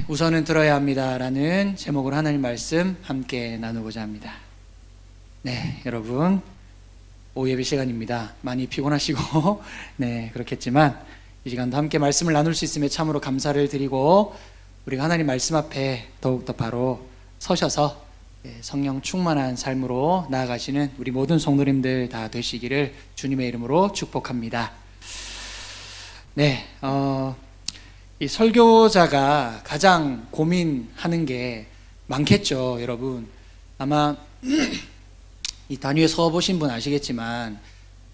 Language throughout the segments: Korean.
우선은 들어야 합니다라는 제목으로 하나님 말씀 함께 나누고자 합니다. 네, 여러분 오후 예배 시간입니다. 많이 피곤하시고 그렇겠지만 이 시간도 함께 말씀을 나눌 수 있음에 참으로 감사를 드리고 우리가 하나님 말씀 앞에 더욱더 바로 서셔서 성령 충만한 삶으로 나아가시는 우리 모든 성도님들 다 되시기를 주님의 이름으로 축복합니다. 이 설교자가 가장 고민하는 게 많겠죠, 여러분. 아마 이 단위에 서 보신 분 아시겠지만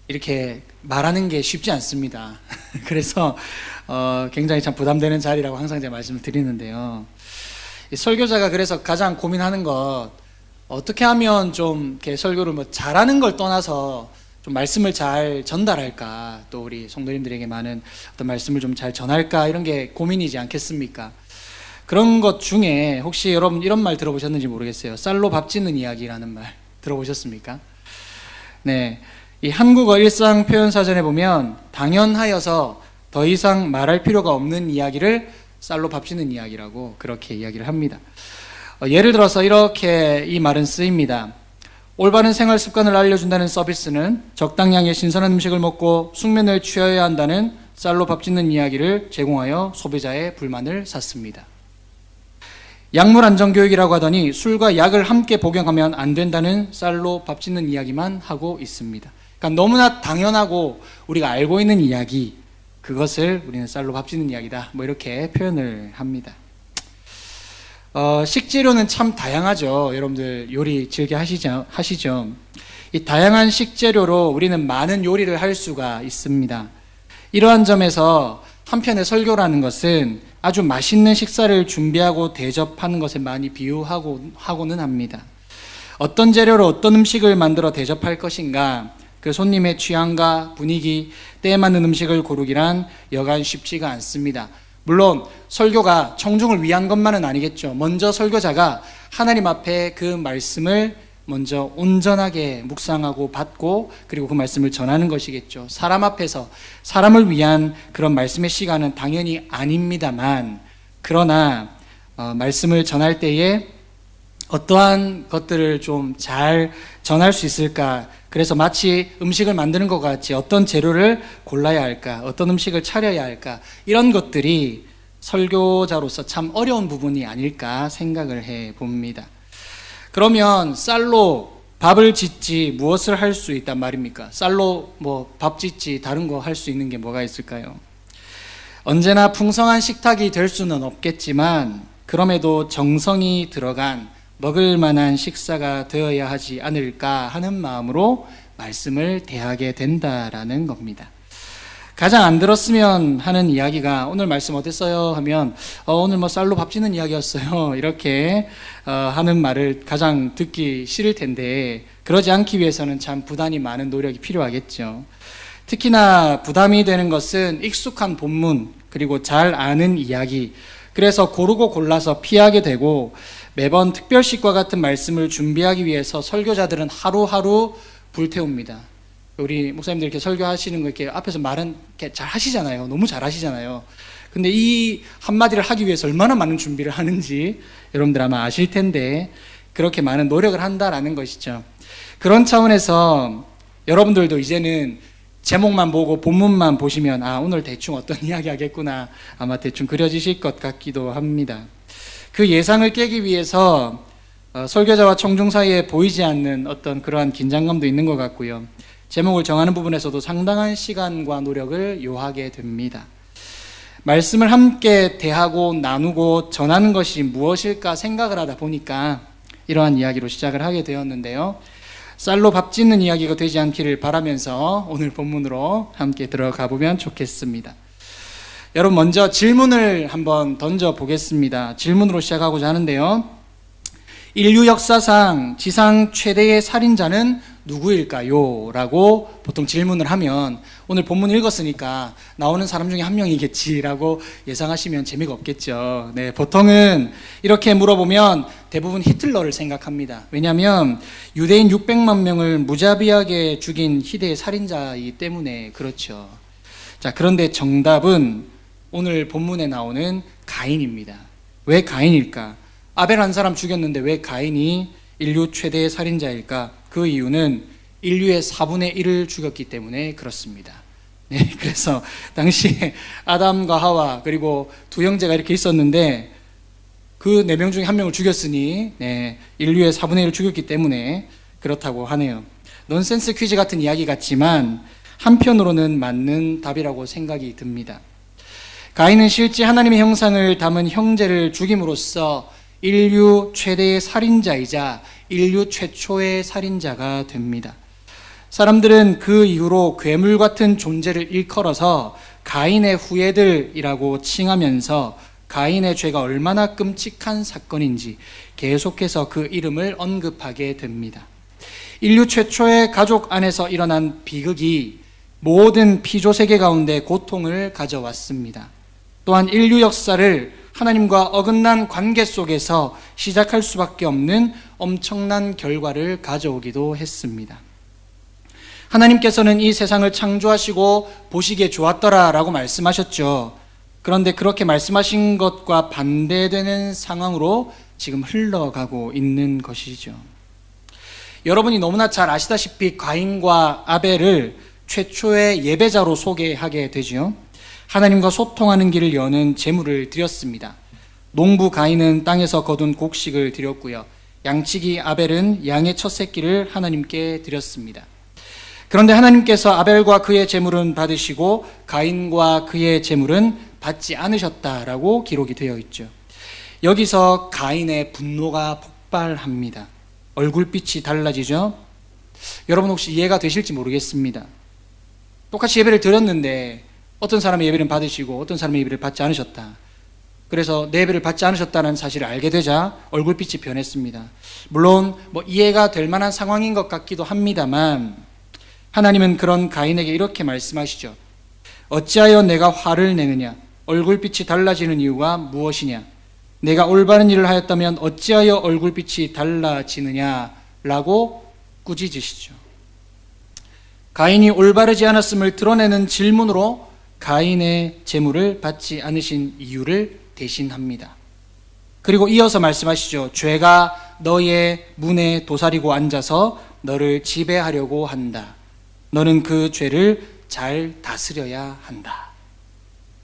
이렇게 말하는 게 쉽지 않습니다. 그래서 굉장히 참 부담되는 자리라고 항상 제가 말씀을 드리는데요. 이 설교자가 그래서 가장 고민하는 것, 어떻게 하면 좀 이렇게 설교를 잘하는 걸 떠나서 좀 말씀을 잘 전달할까, 또 우리 성도님들에게 많은 어떤 말씀을 좀 잘 전할까, 이런 게 고민이지 않겠습니까? 그런 것 중에 혹시 여러분 이런 말 들어보셨는지 모르겠어요. 쌀로 밥 짓는 이야기라는 말 들어보셨습니까? 네, 이 한국어 일상표현사전에 보면 당연하여서 더 이상 말할 필요가 없는 이야기를 쌀로 밥 짓는 이야기라고 그렇게 이야기를 합니다. 예를 들어서 이렇게 이 말은 쓰입니다. 올바른 생활 습관을 알려준다는 서비스는 적당량의 신선한 음식을 먹고 숙면을 취해야 한다는 쌀로 밥 짓는 이야기를 제공하여 소비자의 불만을 샀습니다. 약물 안전교육이라고 하더니 술과 약을 함께 복용하면 안 된다는 쌀로 밥 짓는 이야기만 하고 있습니다. 그러니까 너무나 당연하고 우리가 알고 있는 이야기, 그것을 우리는 쌀로 밥 짓는 이야기다, 이렇게 표현을 합니다. 식재료는 참 다양하죠. 여러분들 요리 즐겨 하시죠. 이 다양한 식재료로 우리는 많은 요리를 할 수가 있습니다. 이러한 점에서 한편의 설교라는 것은 아주 맛있는 식사를 준비하고 대접하는 것에 많이 비유하고는 합니다. 어떤 재료로 어떤 음식을 만들어 대접할 것인가, 그 손님의 취향과 분위기, 때에 맞는 음식을 고르기란 여간 쉽지가 않습니다. 물론 설교가 청중을 위한 것만은 아니겠죠. 먼저 설교자가 하나님 앞에 그 말씀을 먼저 온전하게 묵상하고 받고 그리고 그 말씀을 전하는 것이겠죠. 사람 앞에서 사람을 위한 그런 말씀의 시간은 당연히 아닙니다만, 그러나 말씀을 전할 때에 어떠한 것들을 좀 잘 전할 수 있을까, 그래서 마치 음식을 만드는 것 같이 어떤 재료를 골라야 할까, 어떤 음식을 차려야 할까, 이런 것들이 설교자로서 참 어려운 부분이 아닐까 생각을 해봅니다. 그러면 쌀로 밥을 짓지 무엇을 할 수 있단 말입니까? 쌀로 밥 짓지 다른 거 할 수 있는 게 뭐가 있을까요? 언제나 풍성한 식탁이 될 수는 없겠지만 그럼에도 정성이 들어간 먹을 만한 식사가 되어야 하지 않을까 하는 마음으로 말씀을 대하게 된다라는 겁니다. 가장 안 들었으면 하는 이야기가 오늘 말씀 어땠어요? 하면 오늘 쌀로 밥 짓는 이야기였어요. 이렇게 하는 말을 가장 듣기 싫을 텐데, 그러지 않기 위해서는 참 부단히 많은 노력이 필요하겠죠. 특히나 부담이 되는 것은 익숙한 본문, 그리고 잘 아는 이야기, 그래서 고르고 골라서 피하게 되고, 매번 특별식과 같은 말씀을 준비하기 위해서 설교자들은 하루하루 불태웁니다. 우리 목사님들 이렇게 설교하시는 거 이렇게 앞에서 말은 이렇게 잘 하시잖아요. 너무 잘 하시잖아요. 근데 이 한마디를 하기 위해서 얼마나 많은 준비를 하는지 여러분들 아마 아실 텐데, 그렇게 많은 노력을 한다라는 것이죠. 그런 차원에서 여러분들도 이제는 제목만 보고 본문만 보시면 오늘 대충 어떤 이야기 하겠구나, 아마 대충 그려지실 것 같기도 합니다. 그 예상을 깨기 위해서 설교자와 청중 사이에 보이지 않는 어떤 그러한 긴장감도 있는 것 같고요. 제목을 정하는 부분에서도 상당한 시간과 노력을 요하게 됩니다. 말씀을 함께 대하고 나누고 전하는 것이 무엇일까 생각을 하다 보니까 이러한 이야기로 시작을 하게 되었는데요. 쌀로 밥 짓는 이야기가 되지 않기를 바라면서 오늘 본문으로 함께 들어가 보면 좋겠습니다. 여러분, 먼저 질문을 한번 던져 보겠습니다. 질문으로 시작하고자 하는데요. 인류 역사상 지상 최대의 살인자는 누구일까요? 라고 보통 질문을 하면 오늘 본문 읽었으니까 나오는 사람 중에 한 명이겠지라고 예상하시면 재미가 없겠죠. 보통은 이렇게 물어보면 대부분 히틀러를 생각합니다. 왜냐하면 유대인 600만 명을 무자비하게 죽인 희대의 살인자이기 때문에 그렇죠. 자, 그런데 정답은 오늘 본문에 나오는 가인입니다. 왜 가인일까? 아벨 한 사람 죽였는데 왜 가인이 인류 최대의 살인자일까? 그 이유는 인류의 4분의 1을 죽였기 때문에 그렇습니다. 네, 그래서 당시에 아담과 하와 그리고 두 형제가 이렇게 있었는데 그 4명 중에 1명을 죽였으니 인류의 4분의 1을 죽였기 때문에 그렇다고 하네요. 넌센스 퀴즈 같은 이야기 같지만 한편으로는 맞는 답이라고 생각이 듭니다. 가인은 실제 하나님의 형상을 담은 형제를 죽임으로써 인류 최대의 살인자이자 인류 최초의 살인자가 됩니다. 사람들은 그 이후로 괴물 같은 존재를 일컬어서 가인의 후예들이라고 칭하면서 가인의 죄가 얼마나 끔찍한 사건인지 계속해서 그 이름을 언급하게 됩니다. 인류 최초의 가족 안에서 일어난 비극이 모든 피조 세계 가운데 고통을 가져왔습니다. 또한 인류 역사를 하나님과 어긋난 관계 속에서 시작할 수밖에 없는 엄청난 결과를 가져오기도 했습니다. 하나님께서는 이 세상을 창조하시고 보시기에 좋았더라라고 말씀하셨죠. 그런데 그렇게 말씀하신 것과 반대되는 상황으로 지금 흘러가고 있는 것이죠. 여러분이 너무나 잘 아시다시피 가인과 아벨을 최초의 예배자로 소개하게 되죠. 하나님과 소통하는 길을 여는 제물을 드렸습니다. 농부 가인은 땅에서 거둔 곡식을 드렸고요. 양치기 아벨은 양의 첫 새끼를 하나님께 드렸습니다. 그런데 하나님께서 아벨과 그의 제물은 받으시고 가인과 그의 제물은 받지 않으셨다라고 기록이 되어 있죠. 여기서 가인의 분노가 폭발합니다. 얼굴빛이 달라지죠. 여러분 혹시 이해가 되실지 모르겠습니다. 똑같이 예배를 드렸는데 어떤 사람의 예배를 받으시고 어떤 사람의 예배를 받지 않으셨다. 그래서 내 예배를 받지 않으셨다는 사실을 알게 되자 얼굴빛이 변했습니다. 물론 이해가 될 만한 상황인 것 같기도 합니다만 하나님은 그런 가인에게 이렇게 말씀하시죠. 어찌하여 내가 화를 내느냐? 얼굴빛이 달라지는 이유가 무엇이냐? 내가 올바른 일을 하였다면 어찌하여 얼굴빛이 달라지느냐? 라고 꾸짖으시죠. 가인이 올바르지 않았음을 드러내는 질문으로 가인의 제물을 받지 않으신 이유를 대신합니다. 그리고 이어서 말씀하시죠. 죄가 너의 문에 도사리고 앉아서 너를 지배하려고 한다. 너는 그 죄를 잘 다스려야 한다.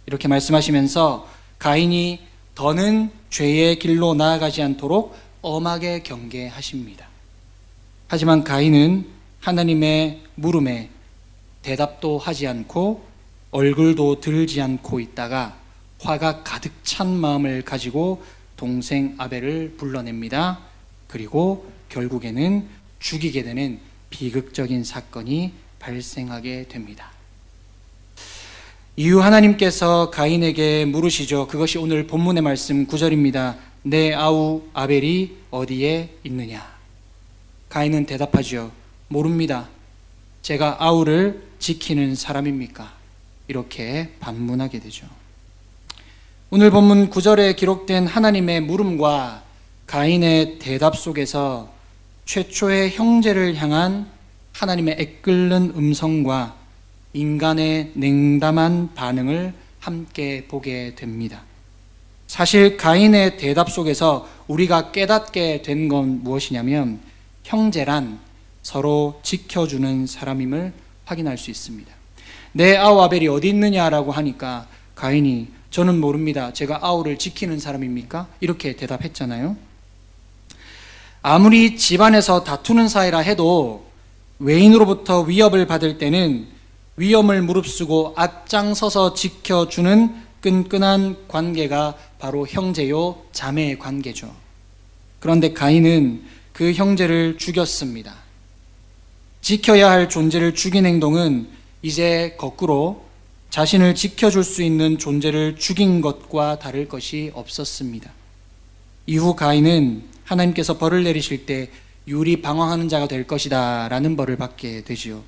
이렇게 말씀하시면서 가인이 더는 죄의 길로 나아가지 않도록 엄하게 경계하십니다. 하지만 가인은 하나님의 물음에 대답도 하지 않고 얼굴도 들지 않고 있다가 화가 가득 찬 마음을 가지고 동생 아벨을 불러냅니다. 그리고 결국에는 죽이게 되는 비극적인 사건이 발생하게 됩니다. 이후 하나님께서 가인에게 물으시죠. 그것이 오늘 본문의 말씀 9절입니다. 내 아우 아벨이 어디에 있느냐? 가인은 대답하죠. 모릅니다. 제가 아우를 지키는 사람입니까? 이렇게 반문하게 되죠. 오늘 본문 9절에 기록된 하나님의 물음과 가인의 대답 속에서 최초의 형제를 향한 하나님의 애끓는 음성과 인간의 냉담한 반응을 함께 보게 됩니다. 사실 가인의 대답 속에서 우리가 깨닫게 된 건 무엇이냐면 형제란 서로 지켜주는 사람임을 확인할 수 있습니다. 내 아우 아벨이 어디 있느냐라고 하니까 가인이 저는 모릅니다. 제가 아우를 지키는 사람입니까? 이렇게 대답했잖아요. 아무리 집안에서 다투는 사이라 해도 외인으로부터 위협을 받을 때는 위험을 무릅쓰고 앞장서서 지켜주는 끈끈한 관계가 바로 형제요 자매의 관계죠. 그런데 가인은 그 형제를 죽였습니다. 지켜야 할 존재를 죽인 행동은 이제 거꾸로 자신을 지켜줄 수 있는 존재를 죽인 것과 다를 것이 없었습니다. 이후 가인은 하나님께서 벌을 내리실 때 유리 방황하는 자가 될 것이다 라는 벌을 받게 되지요.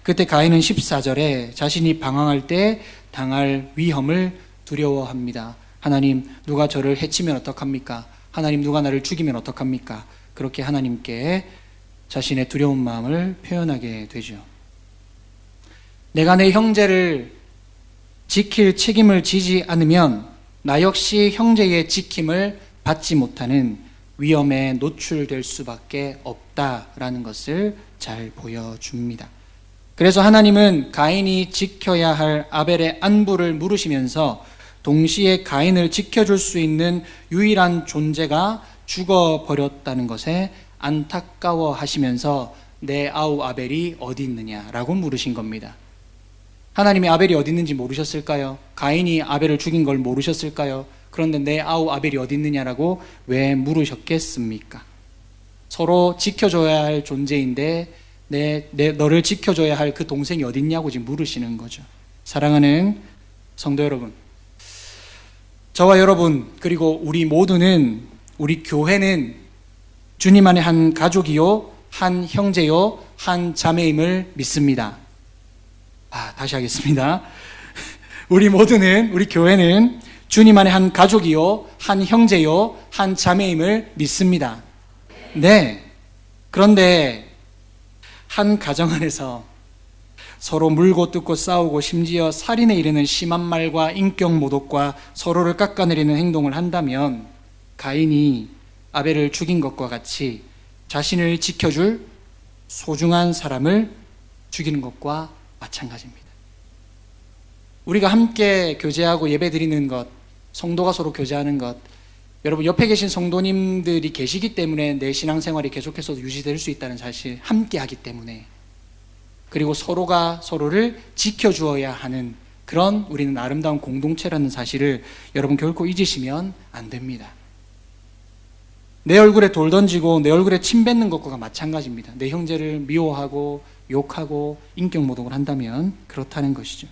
그때 가인은 14절에 자신이 방황할 때 당할 위험을 두려워합니다. 하나님, 누가 저를 해치면 어떡합니까? 하나님, 누가 나를 죽이면 어떡합니까? 그렇게 하나님께 자신의 두려운 마음을 표현하게 되죠. 내가 내 형제를 지킬 책임을 지지 않으면 나 역시 형제의 지킴을 받지 못하는 위험에 노출될 수밖에 없다라는 것을 잘 보여줍니다. 그래서 하나님은 가인이 지켜야 할 아벨의 안부를 물으시면서 동시에 가인을 지켜줄 수 있는 유일한 존재가 죽어버렸다는 것에 안타까워 하시면서 내 아우 아벨이 어디 있느냐라고 물으신 겁니다. 하나님이 아벨이 어디 있는지 모르셨을까요? 가인이 아벨을 죽인 걸 모르셨을까요? 그런데 내 아우 아벨이 어디 있느냐라고 왜 물으셨겠습니까? 서로 지켜줘야 할 존재인데 너를 지켜줘야 할 그 동생이 어디 있냐고 지금 물으시는 거죠. 사랑하는 성도 여러분, 저와 여러분 그리고 우리 모두는, 우리 교회는 주님 안에 한 가족이요, 한 형제요, 한 자매임을 믿습니다. 다시 하겠습니다. 우리 모두는, 우리 교회는 주님 안에 한 가족이요, 한 형제요, 한 자매임을 믿습니다. 네. 그런데 한 가정 안에서 서로 물고 뜯고 싸우고 심지어 살인에 이르는 심한 말과 인격 모독과 서로를 깎아내리는 행동을 한다면 가인이 아벨을 죽인 것과 같이 자신을 지켜줄 소중한 사람을 죽이는 것과 마찬가지입니다. 우리가 함께 교제하고 예배 드리는 것, 성도가 서로 교제하는 것, 여러분 옆에 계신 성도님들이 계시기 때문에 내 신앙생활이 계속해서 유지될 수 있다는 사실, 함께 하기 때문에, 그리고 서로가 서로를 지켜주어야 하는 그런 우리는 아름다운 공동체라는 사실을 여러분 결코 잊으시면 안 됩니다. 내 얼굴에 돌 던지고 내 얼굴에 침 뱉는 것과 마찬가지입니다. 내 형제를 미워하고 욕하고 인격 모독을 한다면 그렇다는 것이죠.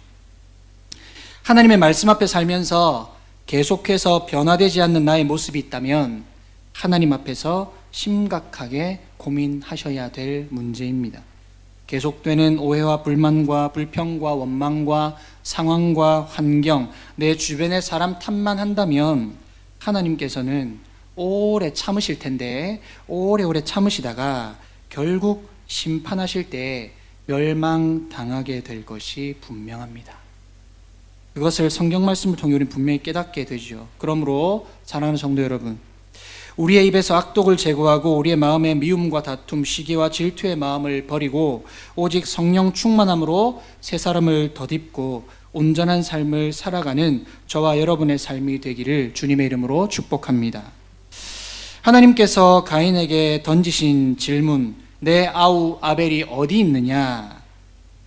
하나님의 말씀 앞에 살면서 계속해서 변화되지 않는 나의 모습이 있다면 하나님 앞에서 심각하게 고민하셔야 될 문제입니다. 계속되는 오해와 불만과 불평과 원망과 상황과 환경, 내 주변의 사람 탓만 한다면 하나님께서는 오래 참으실 텐데 오래오래 참으시다가 결국 심판하실 때 멸망당하게 될 것이 분명합니다. 그것을 성경 말씀을 통해 우리는 분명히 깨닫게 되죠. 그러므로 사랑하는 성도 여러분, 우리의 입에서 악독을 제거하고 우리의 마음에 미움과 다툼, 시기와 질투의 마음을 버리고 오직 성령 충만함으로 새 사람을 덧입고 온전한 삶을 살아가는 저와 여러분의 삶이 되기를 주님의 이름으로 축복합니다. 하나님께서 가인에게 던지신 질문, 내 아우 아벨이 어디 있느냐?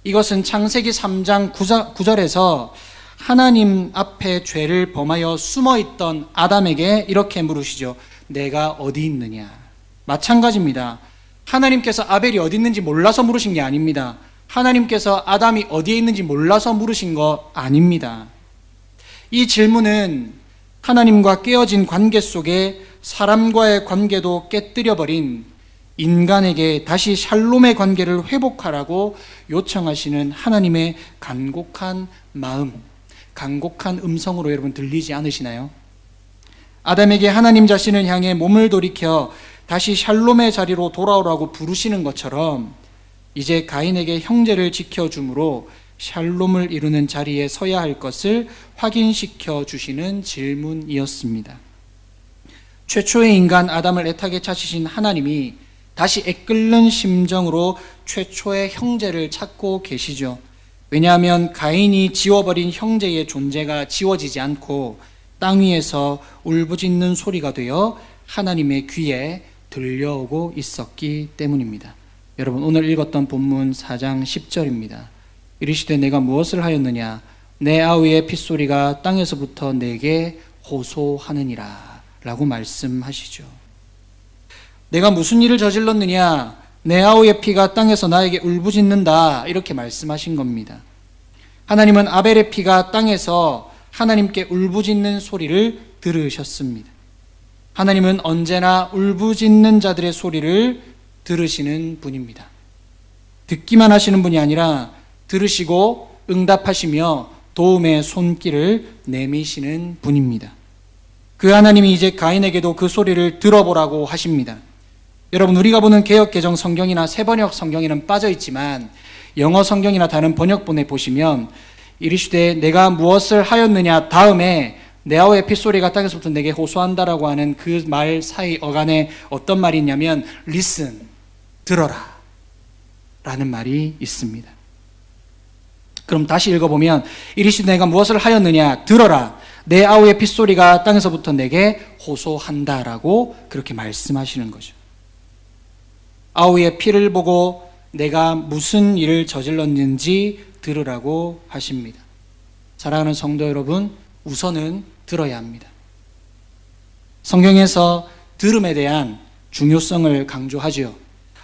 이것은 창세기 3장 9절에서 하나님 앞에 죄를 범하여 숨어있던 아담에게 이렇게 물으시죠. 내가 어디 있느냐? 마찬가지입니다. 하나님께서 아벨이 어디 있는지 몰라서 물으신 게 아닙니다. 하나님께서 아담이 어디에 있는지 몰라서 물으신 거 아닙니다. 이 질문은 하나님과 깨어진 관계 속에 사람과의 관계도 깨뜨려버린 인간에게 다시 샬롬의 관계를 회복하라고 요청하시는 하나님의 간곡한 마음, 간곡한 음성으로 여러분 들리지 않으시나요? 아담에게 하나님 자신을 향해 몸을 돌이켜 다시 샬롬의 자리로 돌아오라고 부르시는 것처럼 이제 가인에게 형제를 지켜줌으로 샬롬을 이루는 자리에 서야 할 것을 확인시켜 주시는 질문이었습니다. 최초의 인간 아담을 애타게 찾으신 하나님이 다시 애끓는 심정으로 최초의 형제를 찾고 계시죠. 왜냐하면 가인이 지워버린 형제의 존재가 지워지지 않고 땅 위에서 울부짖는 소리가 되어 하나님의 귀에 들려오고 있었기 때문입니다. 여러분, 오늘 읽었던 본문 4장 10절입니다. 이르시되 내가 무엇을 하였느냐? 내 아우의 핏소리가 땅에서부터 내게 호소하느니라 라고 말씀하시죠. 내가 무슨 일을 저질렀느냐? 내 아우의 피가 땅에서 나에게 울부짖는다, 이렇게 말씀하신 겁니다. 하나님은 아벨의 피가 땅에서 하나님께 울부짖는 소리를 들으셨습니다. 하나님은 언제나 울부짖는 자들의 소리를 들으시는 분입니다. 듣기만 하시는 분이 아니라 들으시고 응답하시며 도움의 손길을 내미시는 분입니다. 그 하나님이 이제 가인에게도 그 소리를 들어보라고 하십니다. 여러분, 우리가 보는 개역개정 성경이나 새번역 성경에는 빠져 있지만 영어 성경이나 다른 번역본에 보시면 이르시되 내가 무엇을 하였느냐 다음에 네아우의 핏소리가 땅에서부터 내게 호소한다라고 하는 그 말 사이 어간에 어떤 말이 있냐면 listen, 들어라 라는 말이 있습니다. 그럼 다시 읽어보면 이르시되 내가 무엇을 하였느냐, 들어라, 내 아우의 핏소리가 땅에서부터 내게 호소한다라고 그렇게 말씀하시는 거죠. 아우의 피를 보고 내가 무슨 일을 저질렀는지 들으라고 하십니다. 사랑하는 성도 여러분, 우선은 들어야 합니다. 성경에서 들음에 대한 중요성을 강조하지요.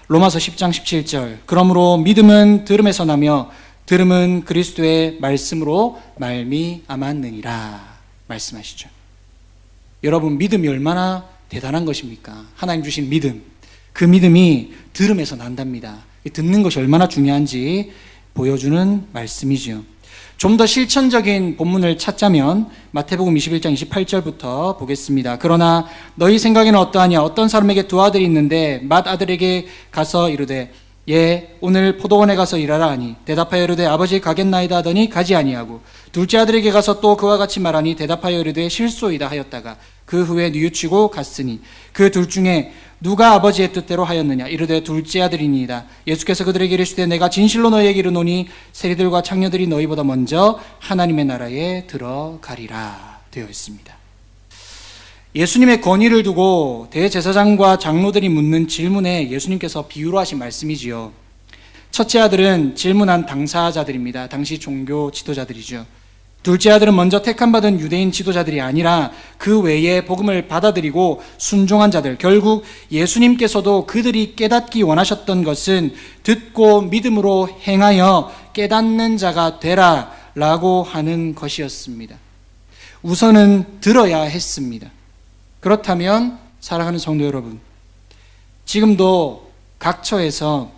로마서 10장 17절, 그러므로 믿음은 들음에서 나며 들음은 그리스도의 말씀으로 말미암았느니라 말씀하시죠. 여러분, 믿음이 얼마나 대단한 것입니까? 하나님 주신 믿음, 그 믿음이 들음에서 난답니다. 듣는 것이 얼마나 중요한지 보여주는 말씀이지요. 좀 더 실천적인 본문을 찾자면 마태복음 21장 28절부터 보겠습니다. 그러나 너희 생각에는 어떠하냐? 어떤 사람에게 두 아들이 있는데 맏아들에게 가서 이르되 예, 오늘 포도원에 가서 일하라 하니 대답하여 이르되 아버지 가겠나이다 하더니 가지 아니하고 둘째 아들에게 가서 또 그와 같이 말하니 대답하여 이르되 실소이다 하였다가 그 후에 뉘우치고 갔으니 그 둘 중에 누가 아버지의 뜻대로 하였느냐? 이르되 둘째 아들이니이다. 예수께서 그들에게 이르시되 내가 진실로 너희에게 이르노니 세리들과 창녀들이 너희보다 먼저 하나님의 나라에 들어가리라 되어 있습니다. 예수님의 권위를 두고 대제사장과 장로들이 묻는 질문에 예수님께서 비유로 하신 말씀이지요. 첫째 아들은 질문한 당사자들입니다. 당시 종교 지도자들이죠. 둘째 아들은 먼저 택함받은 유대인 지도자들이 아니라 그 외에 복음을 받아들이고 순종한 자들, 결국 예수님께서도 그들이 깨닫기 원하셨던 것은 듣고 믿음으로 행하여 깨닫는 자가 되라 라고 하는 것이었습니다. 우선은 들어야 했습니다. 그렇다면 사랑하는 성도 여러분, 지금도 각처에서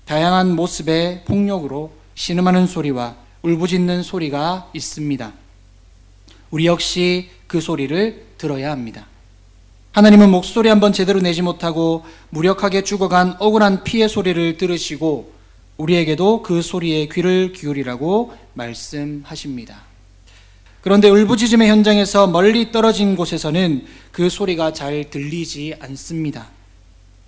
다양한 모습의 폭력으로 신음하는 소리와 울부짖는 소리가 있습니다. 우리 역시 그 소리를 들어야 합니다. 하나님은 목소리 한번 제대로 내지 못하고 무력하게 죽어간 억울한 피의 소리를 들으시고 우리에게도 그 소리에 귀를 기울이라고 말씀하십니다. 그런데 울부짖음의 현장에서 멀리 떨어진 곳에서는 그 소리가 잘 들리지 않습니다.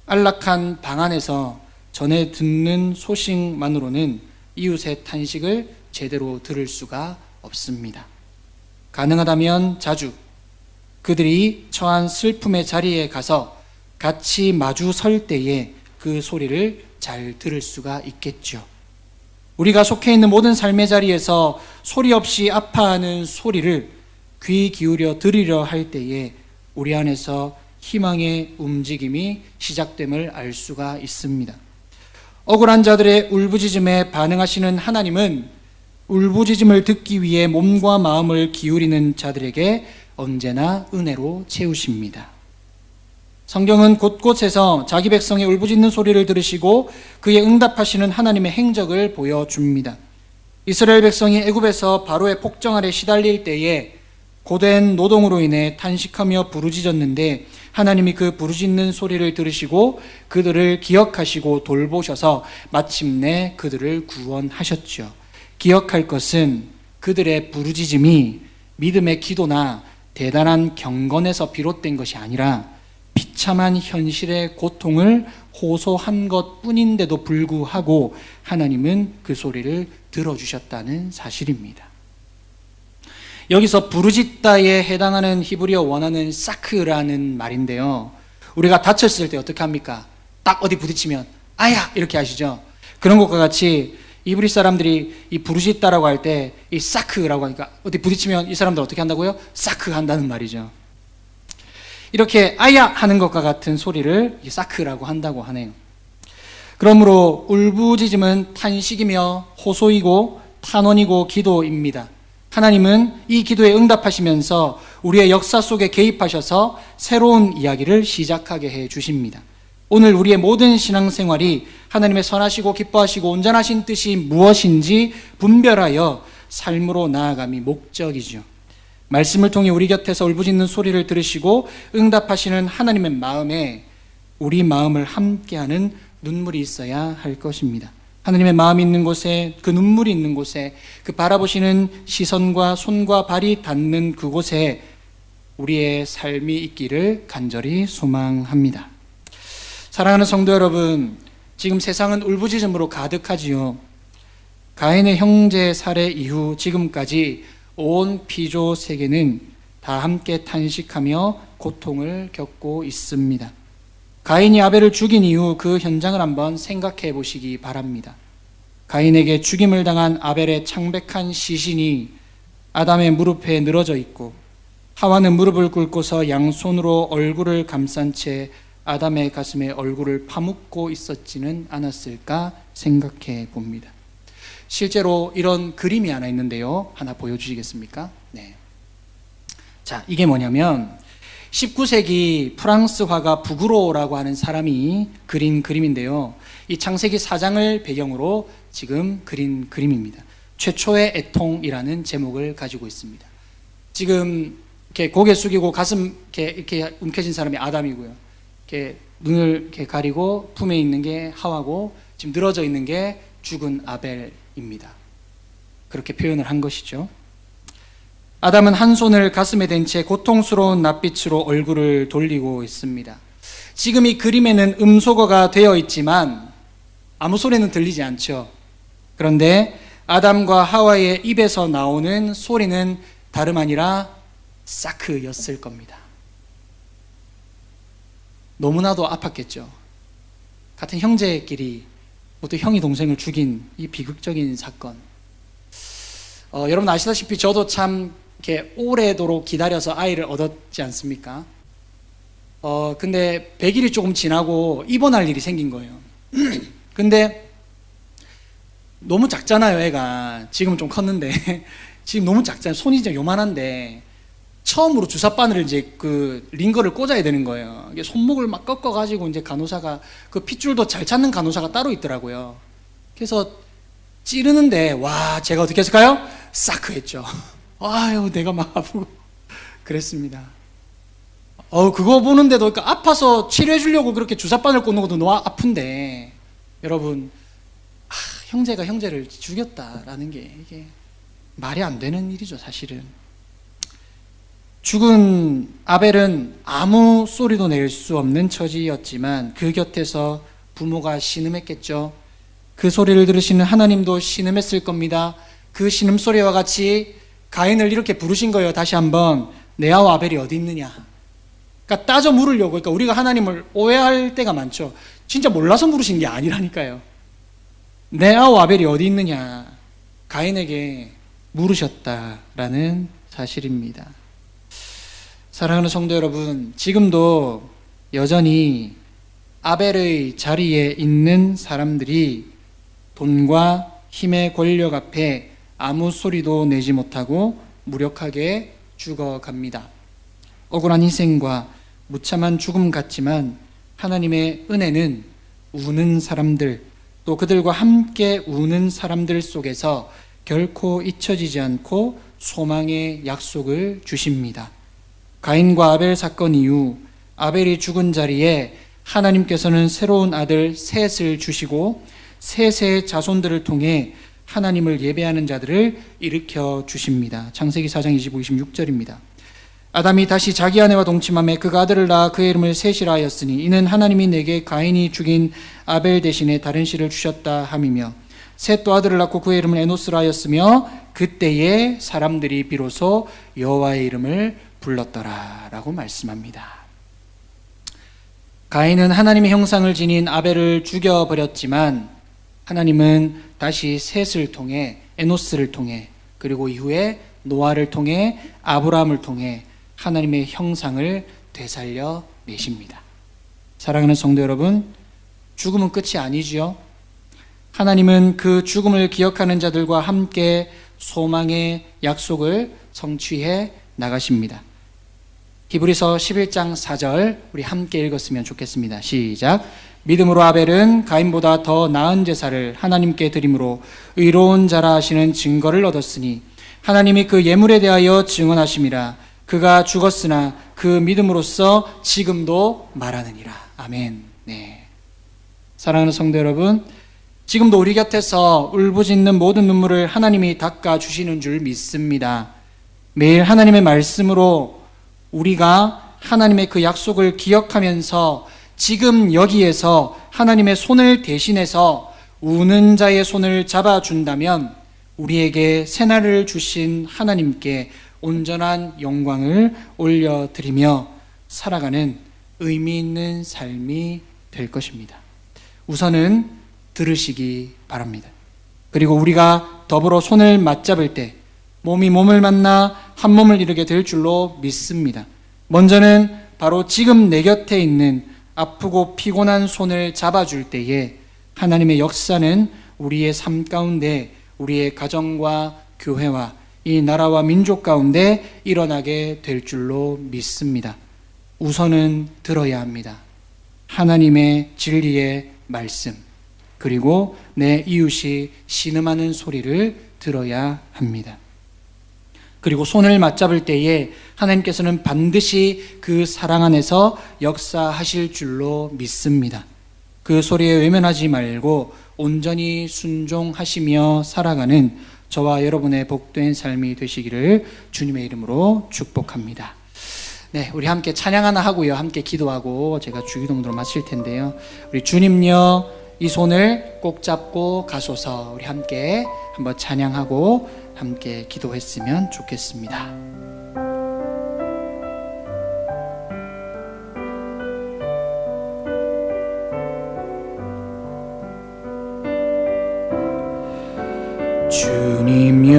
안락한 방 안에서 전해 듣는 소식만으로는 이웃의 탄식을 제대로 들을 수가 없습니다. 가능하다면 자주 그들이 처한 슬픔의 자리에 가서 같이 마주 설 때에 그 소리를 잘 들을 수가 있겠죠. 우리가 속해 있는 모든 삶의 자리에서 소리 없이 아파하는 소리를 귀 기울여 들으려 할 때에 우리 안에서 희망의 움직임이 시작됨을 알 수가 있습니다. 억울한 자들의 울부짖음에 반응하시는 하나님은 울부짖음을 듣기 위해 몸과 마음을 기울이는 자들에게 언제나 은혜로 채우십니다. 성경은 곳곳에서 자기 백성의 울부짖는 소리를 들으시고 그에 응답하시는 하나님의 행적을 보여줍니다. 이스라엘 백성이 애굽에서 바로의 폭정 아래 시달릴 때에 고된 노동으로 인해 탄식하며 부르짖었는데 하나님이 그 부르짖는 소리를 들으시고 그들을 기억하시고 돌보셔서 마침내 그들을 구원하셨죠. 기억할 것은 그들의 부르짖음이 믿음의 기도나 대단한 경건에서 비롯된 것이 아니라 비참한 현실의 고통을 호소한 것뿐인데도 불구하고 하나님은 그 소리를 들어주셨다는 사실입니다. 여기서 부르짖다에 해당하는 히브리어 원어는 사크라는 말인데요. 우리가 다쳤을 때 어떻게 합니까? 딱 어디 부딪히면 아야 이렇게 하시죠. 그런 것과 같이 이브리 사람들이 이 부르짖다라고 할 때 이 사크라고 하니까 어디 부딪히면 이 사람들 어떻게 한다고요? 사크 한다는 말이죠. 이렇게 아야 하는 것과 같은 소리를 사크라고 한다고 하네요. 그러므로 울부짖음은 탄식이며 호소이고 탄원이고 기도입니다. 하나님은 이 기도에 응답하시면서 우리의 역사 속에 개입하셔서 새로운 이야기를 시작하게 해 주십니다. 오늘 우리의 모든 신앙생활이 하나님의 선하시고 기뻐하시고 온전하신 뜻이 무엇인지 분별하여 삶으로 나아감이 목적이죠. 말씀을 통해 우리 곁에서 울부짖는 소리를 들으시고 응답하시는 하나님의 마음에 우리 마음을 함께하는 눈물이 있어야 할 것입니다. 하나님의 마음이 있는 곳에, 그 눈물이 있는 곳에, 그 바라보시는 시선과 손과 발이 닿는 그곳에 우리의 삶이 있기를 간절히 소망합니다. 사랑하는 성도 여러분, 지금 세상은 울부짖음으로 가득하지요. 가인의 형제 살해 이후 지금까지 온 피조 세계는 다 함께 탄식하며 고통을 겪고 있습니다. 가인이 아벨을 죽인 이후 그 현장을 한번 생각해 보시기 바랍니다. 가인에게 죽임을 당한 아벨의 창백한 시신이 아담의 무릎에 늘어져 있고, 하와는 무릎을 꿇고서 양손으로 얼굴을 감싼 채 아담의 가슴에 얼굴을 파묻고 있었지는 않았을까 생각해 봅니다. 실제로 이런 그림이 하나 있는데요. 하나 보여주시겠습니까? 네. 자, 이게 뭐냐면 19세기 프랑스 화가 부그로라고 하는 사람이 그린 그림인데요. 이 창세기 4장을 배경으로 지금 그린 그림입니다. 최초의 애통이라는 제목을 가지고 있습니다. 지금 이렇게 고개 숙이고 가슴 이렇게 움켜진 사람이 아담이고요. 이렇게 눈을 이렇게 가리고 품에 있는 게 하와고, 지금 늘어져 있는 게 죽은 아벨입니다. 그렇게 표현을 한 것이죠. 아담은 한 손을 가슴에 댄 채 고통스러운 낯빛으로 얼굴을 돌리고 있습니다. 지금 이 그림에는 음소거가 되어 있지만 아무 소리는 들리지 않죠. 그런데 아담과 하와의 입에서 나오는 소리는 다름 아니라 사크였을 겁니다. 너무나도 아팠겠죠. 같은 형제끼리 모두 형이 동생을 죽인 이 비극적인 사건. 여러분 아시다시피 저도 참 이렇게 오래도록 기다려서 아이를 얻었지 않습니까? 근데 100일이 조금 지나고 입원할 일이 생긴 거예요. 근데 너무 작잖아요, 애가. 지금은 좀 컸는데 지금 너무 작잖아요. 손이 이제 요만한데 처음으로 주사바늘을 이제 그 링거를 꽂아야 되는 거예요. 이게 손목을 막 꺾어가지고 이제 간호사가 그 핏줄도 잘 찾는 간호사가 따로 있더라고요. 그래서 찌르는데 와, 제가 어떻게 했을까요? 사크 했죠. 아유, 내가 막 아프고 그랬습니다. 그거 보는데도 그러니까 아파서 치료해 주려고 그렇게 주사바늘 꽂는 것도 너무 아픈데, 여러분, 형제가 형제를 죽였다라는 게 이게 말이 안 되는 일이죠, 사실은. 죽은 아벨은 아무 소리도 낼 수 없는 처지였지만 그 곁에서 부모가 신음했겠죠. 그 소리를 들으시는 하나님도 신음했을 겁니다. 그 신음소리와 같이 가인을 이렇게 부르신 거예요. 다시 한번, 내 아우 아벨이 어디 있느냐. 그러니까 따져 물으려고. 그러니까 우리가 하나님을 오해할 때가 많죠. 진짜 몰라서 물으신 게 아니라니까요. 내 아우 아벨이 어디 있느냐, 가인에게 물으셨다라는 사실입니다. 사랑하는 성도 여러분, 지금도 여전히 아벨의 자리에 있는 사람들이 돈과 힘의 권력 앞에 아무 소리도 내지 못하고 무력하게 죽어갑니다. 억울한 희생과 무참한 죽음 같지만 하나님의 은혜는 우는 사람들, 또 그들과 함께 우는 사람들 속에서 결코 잊혀지지 않고 소망의 약속을 주십니다. 가인과 아벨 사건 이후 아벨이 죽은 자리에 하나님께서는 새로운 아들 셋을 주시고 셋의 자손들을 통해 하나님을 예배하는 자들을 일으켜 주십니다. 창세기 4장 25, 26절입니다. 아담이 다시 자기 아내와 동침하며 그가 아들을 낳아 그의 이름을 셋이라 하였으니 이는 하나님이 내게 가인이 죽인 아벨 대신에 다른 씨를 주셨다 함이며, 셋도 아들을 낳고 그의 이름을 에노스라 하였으며 그때에 사람들이 비로소 여호와의 이름을 불렀더라 라고 말씀합니다. 가인은 하나님의 형상을 지닌 아벨을 죽여버렸지만 하나님은 다시 셋을 통해, 에노스를 통해, 그리고 이후에 노아를 통해, 아브라함을 통해 하나님의 형상을 되살려 내십니다. 사랑하는 성도 여러분, 죽음은 끝이 아니지요. 하나님은 그 죽음을 기억하는 자들과 함께 소망의 약속을 성취해 나가십니다. 히브리서 11장 4절 우리 함께 읽었으면 좋겠습니다. 시작. 믿음으로 아벨은 가인보다 더 나은 제사를 하나님께 드림으로 의로운 자라 하시는 증거를 얻었으니 하나님이 그 예물에 대하여 증언하심이라. 그가 죽었으나 그 믿음으로써 지금도 말하느니라. 아멘. 네. 사랑하는 성도 여러분, 지금도 우리 곁에서 울부짖는 모든 눈물을 하나님이 닦아주시는 줄 믿습니다. 매일 하나님의 말씀으로 우리가 하나님의 그 약속을 기억하면서 지금 여기에서 하나님의 손을 대신해서 우는 자의 손을 잡아준다면 우리에게 새날을 주신 하나님께 온전한 영광을 올려드리며 살아가는 의미 있는 삶이 될 것입니다. 우선은 들으시기 바랍니다. 그리고 우리가 더불어 손을 맞잡을 때 몸이 몸을 만나 한 몸을 이루게 될 줄로 믿습니다. 먼저는 바로 지금 내 곁에 있는 아프고 피곤한 손을 잡아줄 때에 하나님의 역사는 우리의 삶 가운데 우리의 가정과 교회와 이 나라와 민족 가운데 일어나게 될 줄로 믿습니다. 우선은 들어야 합니다. 하나님의 진리의 말씀, 그리고 내 이웃이 신음하는 소리를 들어야 합니다. 그리고 손을 맞잡을 때에 하나님께서는 반드시 그 사랑 안에서 역사하실 줄로 믿습니다. 그 소리에 외면하지 말고 온전히 순종하시며 살아가는 저와 여러분의 복된 삶이 되시기를 주님의 이름으로 축복합니다. 네, 우리 함께 찬양 하나 하고요. 함께 기도하고 제가 주기도문으로 마칠 텐데요. 우리 주님요, 이 손을 꼭 잡고 가소서. 우리 함께 한번 찬양하고 함께 기도했으면 좋겠습니다. 주님여,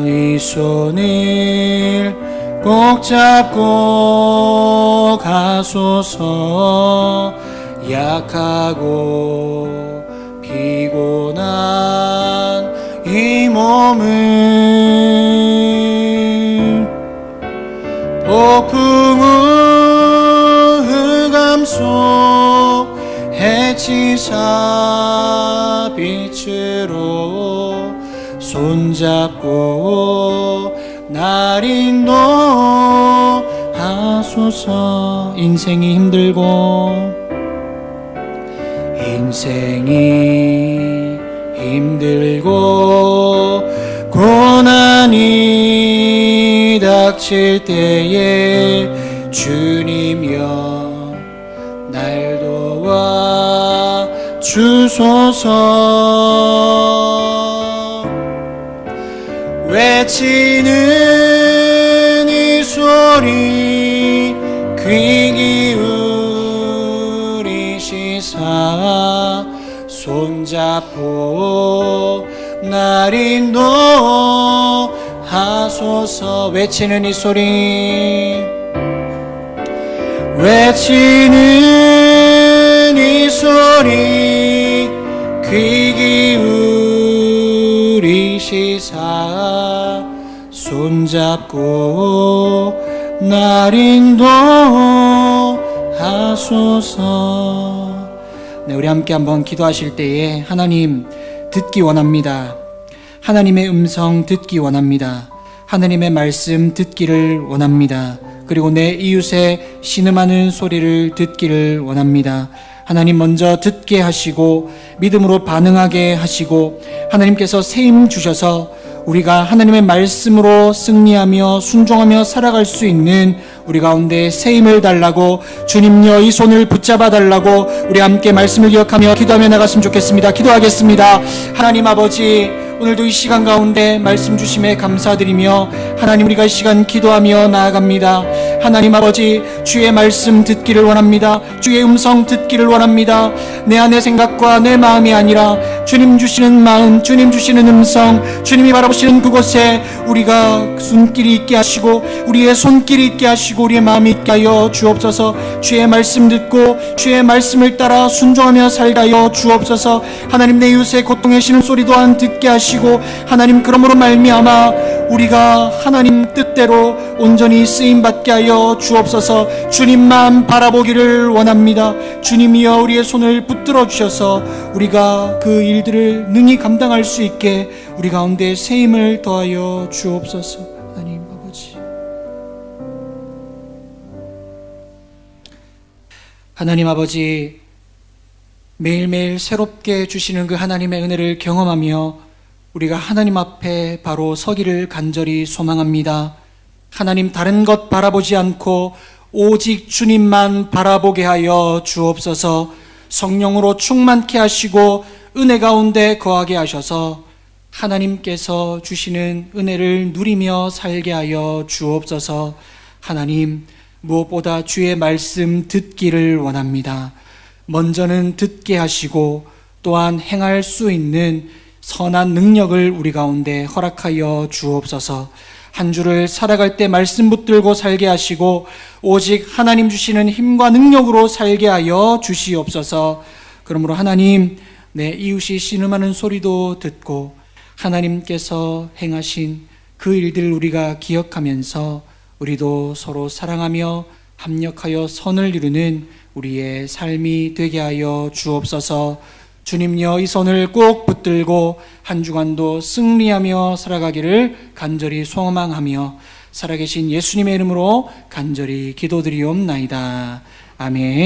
이 손을 꼭 잡고 가소서. 약하고 피곤한 이 몸을 폭풍우 흑암 속 해치사 빛으로 손잡고 날 인도하소서. 인생이 힘들고 고난이 닥칠 때에 주님여 날 도와 주소서. 외치는 이 소리 귀 기울이시사 손잡고 날 인도하소서. 외치는 이 소리, 외치는 이 소리 귀 기울이시사 손잡고 날 인도하소서. 네, 우리 함께 한번 기도하실 때에 하나님 듣기 원합니다. 하나님의 음성 듣기 원합니다. 하나님의 말씀 듣기를 원합니다. 그리고 내 이웃의 신음하는 소리를 듣기를 원합니다. 하나님 먼저 듣게 하시고 믿음으로 반응하게 하시고 하나님께서 세임 주셔서 우리가 하나님의 말씀으로 승리하며 순종하며 살아갈 수 있는 우리 가운데 세임을 달라고, 주님여 이 손을 붙잡아 달라고 우리 함께 말씀을 기억하며 기도하며 나갔으면 좋겠습니다. 기도하겠습니다. 하나님 아버지, 오늘도 이 시간 가운데 말씀 주심에 감사드리며 하나님, 우리가 이 시간 기도하며 나아갑니다. 하나님 아버지, 주의 말씀 듣기를 원합니다. 주의 음성 듣기를 원합니다. 내 안의 생각과 내 마음이 아니라 주님 주시는 마음, 주님 주시는 음성, 주님이 바라보시는 그곳에 우리가 손길이 있게 하시고 우리의 손길이 있게 하시고 우리의 마음이 있게 하여 주옵소서. 주의 말씀 듣고 주의 말씀을 따라 순종하며 살게 하여 주옵소서. 하나님, 내 이웃의 고통의 신음소리 또한 듣게 하시고 하나님, 그러므로 말미암아 우리가 하나님 뜻대로 온전히 쓰임받게 하여 주옵소서. 주님만 바라보기를 원합니다. 주님이여 우리의 손을 붙들어 주셔서 우리가 그 일들을 능히 감당할 수 있게 우리 가운데 세임을 더하여 주옵소서. 하나님 아버지, 하나님 아버지, 매일매일 새롭게 주시는 그 하나님의 은혜를 경험하며 우리가 하나님 앞에 바로 서기를 간절히 소망합니다. 하나님 다른 것 바라보지 않고 오직 주님만 바라보게 하여 주옵소서. 성령으로 충만케 하시고 은혜 가운데 거하게 하셔서 하나님께서 주시는 은혜를 누리며 살게 하여 주옵소서. 하나님, 무엇보다 주의 말씀 듣기를 원합니다. 먼저는 듣게 하시고 또한 행할 수 있는 선한 능력을 우리 가운데 허락하여 주옵소서. 한 주를 살아갈 때 말씀 붙들고 살게 하시고 오직 하나님 주시는 힘과 능력으로 살게 하여 주시옵소서. 그러므로 하나님, 내 이웃이 신음하는 소리도 듣고 하나님께서 행하신 그 일들을 우리가 기억하면서 우리도 서로 사랑하며 합력하여 선을 이루는 우리의 삶이 되게 하여 주옵소서. 주님여, 이 손을 꼭 붙들고 한 주간도 승리하며 살아가기를 간절히 소망하며 살아계신 예수님의 이름으로 간절히 기도드리옵나이다. 아멘.